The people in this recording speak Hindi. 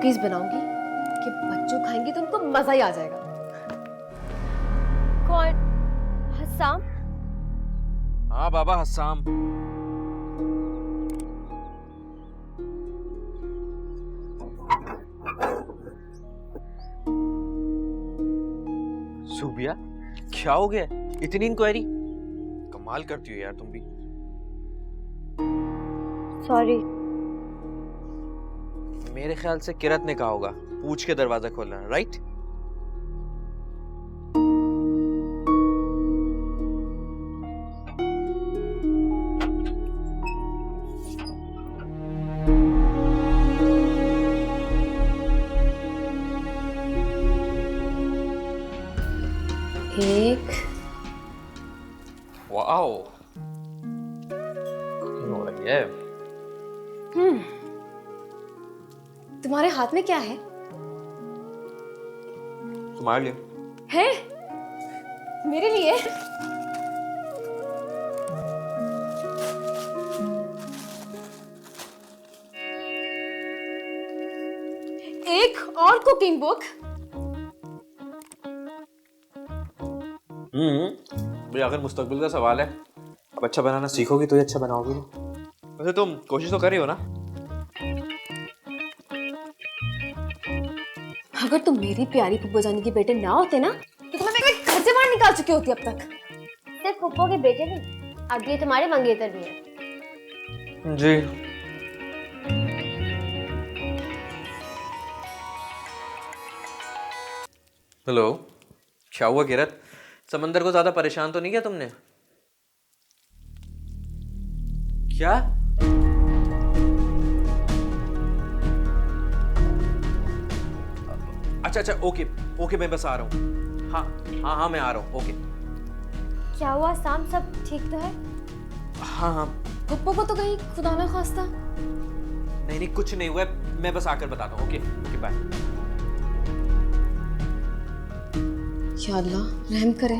कुकीज बनाऊंगी कि बच्चों खाएंगे तो उनको मजा ही आ जाएगा। कौन? हसाम? हाँ बाबा हसाम। सुबिया, क्या हो गया? इतनी इंक्वायरी? कमाल करती हो यार तुम भी। सॉरी। मेरे ख्याल से किरत ने कहा होगा पूछ के दरवाजा खोलना, राइट? एक वाओ, हो रही है। तुम्हारे हाथ में क्या है? तुम्हारे लिए। है? मेरे लिए? एक और कुकिंग बुक? भाई अगर मुस्तकबिल का सवाल है, अब अच्छा बनाना सीखोगी तो ही अच्छा बनाओगी ना। वैसे तुम कोशिश तो कर रही हो ना? अगर तुम मेरी प्यारी पुप्पो जानी के बेटे ना होते ना तो तुम्हें मेरे घर से बाहर निकाल चुकी होती अब तक। सिर्फ पुप्पो के बेटे नहीं, अब ये तुम्हारे मंगेतर भी है। जी। हेलो, क्या हुआ किरत? समंदर को ज्यादा परेशान तो नहीं किया तुमने? क्या? अच्छा अच्छा, ओके ओके, मैं बस आ रहा हूँ। हाँ हाँ हाँ, मैं आ रहा हूँ। ओके। क्या हुआ साम, सब ठीक तो है? हाँ हाँ। पुप्पो को तो कहीं खुदा ना खास्ता। नहीं नहीं, कुछ नहीं हुआ है, मैं बस आकर बताता हूँ। Okay okay, bye. या अल्लाह रहम करे।